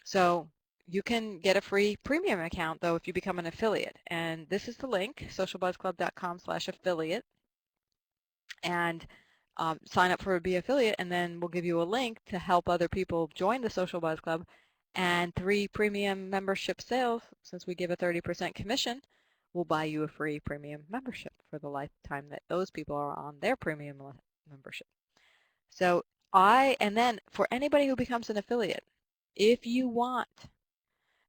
B: So you can get a free premium account, though, if you become an affiliate. And this is the link, socialbuzzclub.com/affiliate. And sign up for a Be Affiliate, and then we'll give you a link to help other people join the Social Buzz Club. And 3 premium membership sales, since we give a 30% commission, will buy you a free premium membership for the lifetime that those people are on their premium membership. So and then for anybody who becomes an affiliate, if you want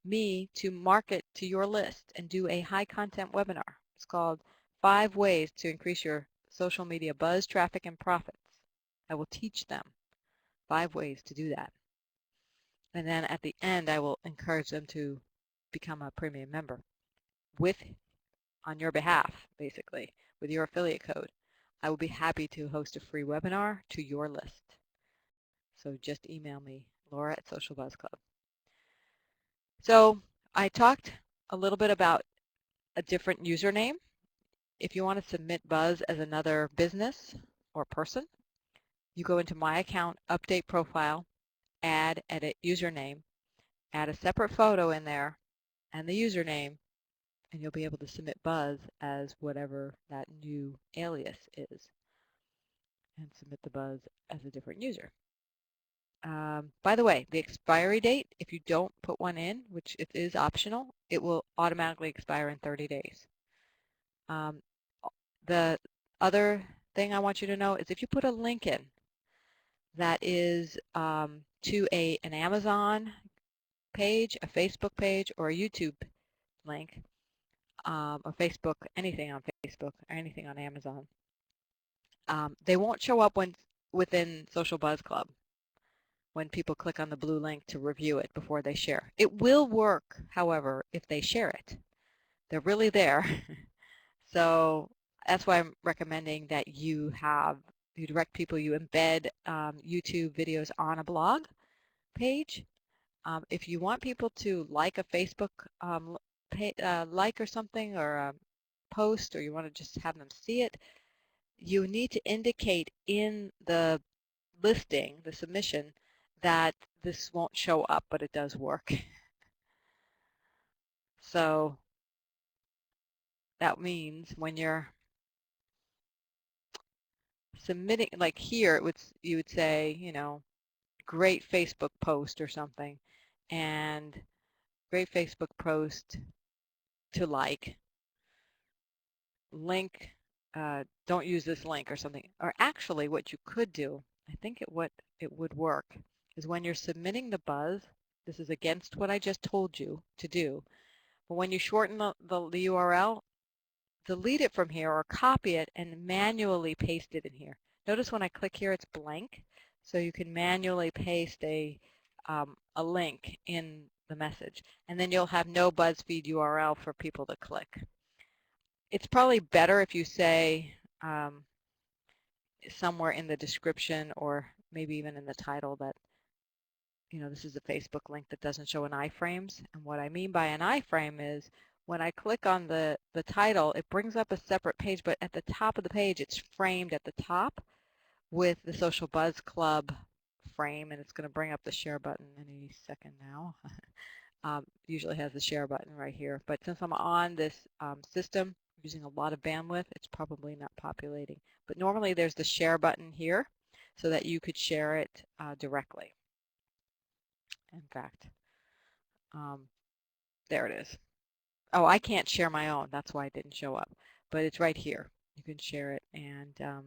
B: me to market to your list and do a high content webinar, it's called 5 Ways to Increase Your Social Media Buzz, Traffic, and Profits. I will teach them 5 ways to do that. And then at the end, I will encourage them to become a premium member on your behalf, basically, with your affiliate code. I will be happy to host a free webinar to your list. So just email me, Laura@SocialBuzzClub. So I talked a little bit about a different username. If you want to submit buzz as another business or person, you go into My Account, Update Profile, Add, Edit Username, add a separate photo in there and the username, and you'll be able to submit buzz as whatever that new alias is and submit the buzz as a different user. By the way, the expiry date, if you don't put one in, which it is optional, it will automatically expire in 30 days. The other thing I want you to know is if you put a link in that is to an Amazon page, a Facebook page, or a YouTube link, or Facebook, anything on Facebook or anything on Amazon, they won't show up within Social Buzz Club when people click on the blue link to review it before they share. It will work, however, if they share it. They're really there. So that's why I'm recommending that you direct people, you embed YouTube videos on a blog page. If you want people to like a Facebook like or something, or a post, or you want to just have them see it, you need to indicate in the listing, the submission, that this won't show up, but it does work. So that means when you're submitting, like here, you would say, great Facebook post or something, and great Facebook post to like, link, don't use this link or something. Or actually what you could do, I think what it would work, is when you're submitting the buzz, this is against what I just told you to do, but when you shorten the URL, delete it from here or copy it and manually paste it in here. Notice when I click here it's blank, so you can manually paste a link in the message, and then you'll have no BuzzFeed URL for people to click. It's probably better if you say somewhere in the description, or maybe even in the title, that this is a Facebook link that doesn't show an iframes. And what I mean by an iframe is when I click on the title, it brings up a separate page, but at the top of the page it's framed at the top with the Social Buzz Club frame, and it's going to bring up the share button any second now. Usually has the share button right here, but since I'm on this system using a lot of bandwidth, it's probably not populating. But normally there's the share button here so that you could share it directly. In fact, there it is. Oh, I can't share my own. That's why it didn't show up. But it's right here. You can share it and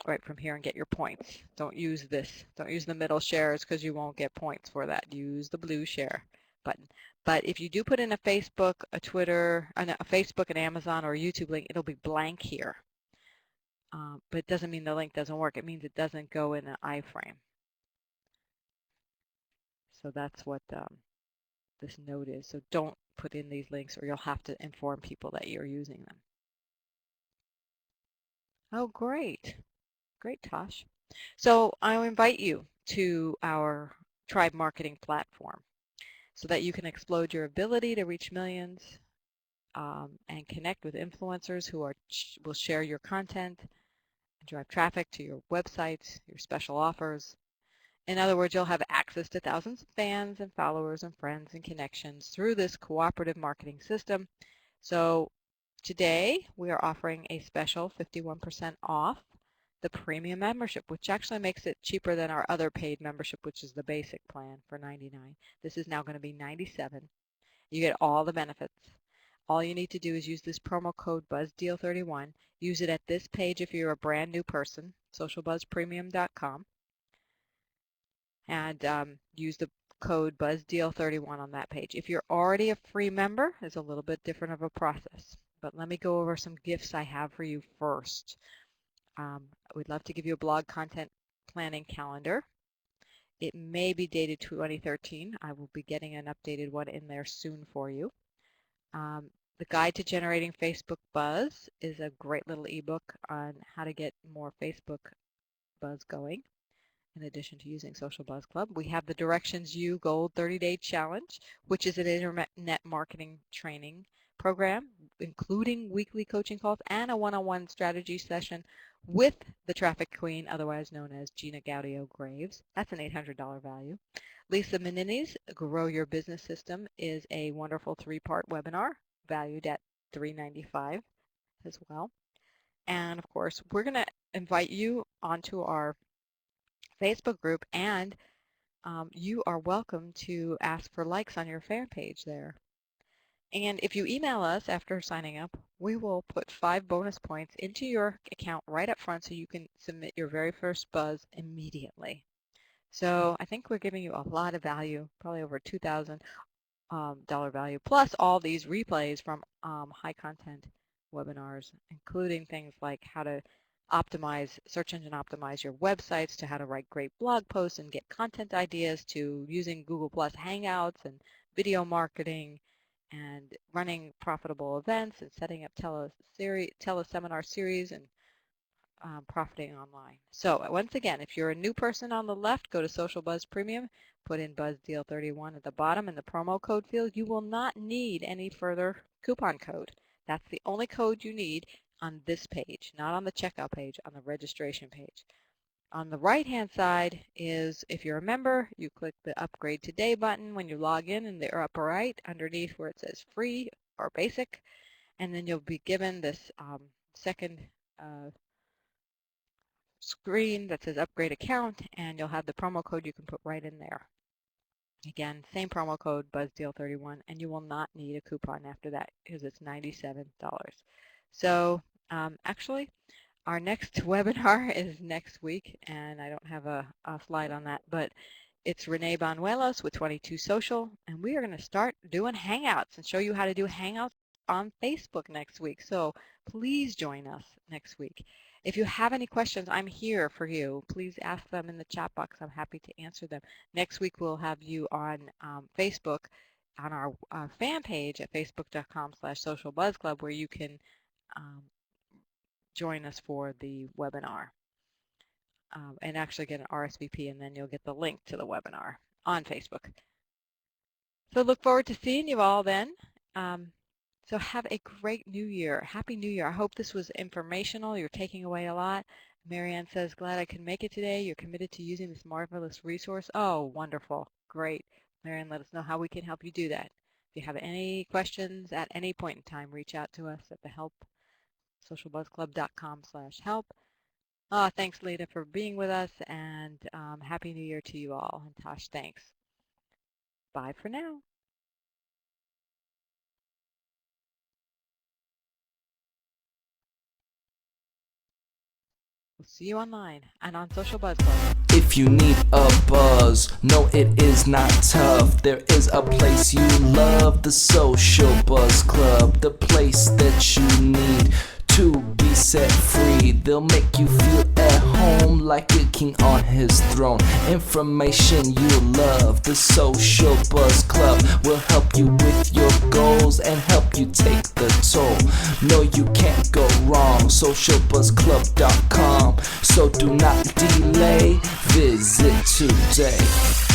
B: right from here and get your points. Don't use this. Don't use the middle shares because you won't get points for that. Use the blue share button. But if you do put in a Facebook, a Twitter, a Facebook, an Amazon, or a YouTube link, it'll be blank here. But it doesn't mean the link doesn't work. It means it doesn't go in an iframe. So that's what this note is. So don't put in these links or you'll have to inform people that you're using them. Oh, great. Great, Tosh. So I invite you to our Tribe Marketing platform so that you can explode your ability to reach millions and connect with influencers who will share your content and drive traffic to your website, your special offers. In other words, you'll have access to thousands of fans and followers and friends and connections through this cooperative marketing system. So today we are offering a special 51% off the premium membership, which actually makes it cheaper than our other paid membership, which is the basic plan for $99. This is now going to be $97. You get all the benefits. All you need to do is use this promo code BuzzDeal31. Use it at this page if you're a brand new person, socialbuzzpremium.com, and use the code BuzzDeal31 on that page. If you're already a free member, it's a little bit different of a process. But let me go over some gifts I have for you first. We'd love to give you a blog content planning calendar. It may be dated 2013. I will be getting an updated one in there soon for you. The Guide to Generating Facebook Buzz is a great little ebook on how to get more Facebook buzz going in addition to using Social Buzz Club. We have the Directions You Gold 30-Day Challenge, which is an internet marketing training program, including weekly coaching calls and a one-on-one strategy session with the traffic queen, otherwise known as Gina Gaudio Graves. That's an $800 value. Lisa Menini's Grow Your Business System is a wonderful 3-part webinar valued at $395 as well. And of course, we're going to invite you onto our Facebook group, and you are welcome to ask for likes on your fan page there. And if you email us after signing up, we will put 5 bonus points into your account right up front so you can submit your very first buzz immediately. So I think we're giving you a lot of value, probably over $2,000 value, plus all these replays from high content webinars, including things like how to optimize, search engine optimize your websites, to how to write great blog posts and get content ideas, to using Google Plus Hangouts and video marketing and running profitable events and setting up teleseminar series and profiting online. So once again, if you're a new person on the left, go to Social Buzz Premium, put in BuzzDeal31 at the bottom in the promo code field. You will not need any further coupon code. That's the only code you need on this page, not on the checkout page, on the registration page. On the right-hand side is, if you're a member, you click the Upgrade Today button when you log in the upper right, underneath where it says Free or Basic, and then you'll be given this second screen that says Upgrade Account, and you'll have the promo code you can put right in there. Again, same promo code, BuzzDeal31, and you will not need a coupon after that because it's $97. So actually, our next webinar is next week, and I don't have a slide on that, but it's Renee Banuelos with 22 Social, and we are going to start doing Hangouts and show you how to do Hangouts on Facebook next week. So please join us next week. If you have any questions, I'm here for you. Please ask them in the chat box. I'm happy to answer them. Next week, we'll have you on Facebook on our fan page at facebook.com/socialbuzzclub, where you can join us for the webinar and actually get an RSVP, and then you'll get the link to the webinar on Facebook. So look forward to seeing you all then. So have a great new year. Happy New Year. I hope this was informational. You're taking away a lot. Marianne says, glad I can make it today. You're committed to using this marvelous resource. Oh, wonderful. Great. Marianne, let us know how we can help you do that. If you have any questions at any point in time, reach out to us at the help, socialbuzzclub.com/help. Thanks, Lita, for being with us, and Happy New Year to you all. And Tosh, thanks. Bye for now. See you online and on Social Buzz Club.
A: If you need a buzz, no, it is not tough. There is a place you love, the Social Buzz Club, the place that you need to be set free. They'll make you feel at home like a king on his throne. Information you love, the Social Buzz Club will help you with your goals and help you take the toll. No, you can't go wrong, socialbuzzclub.com. So do not delay, visit today.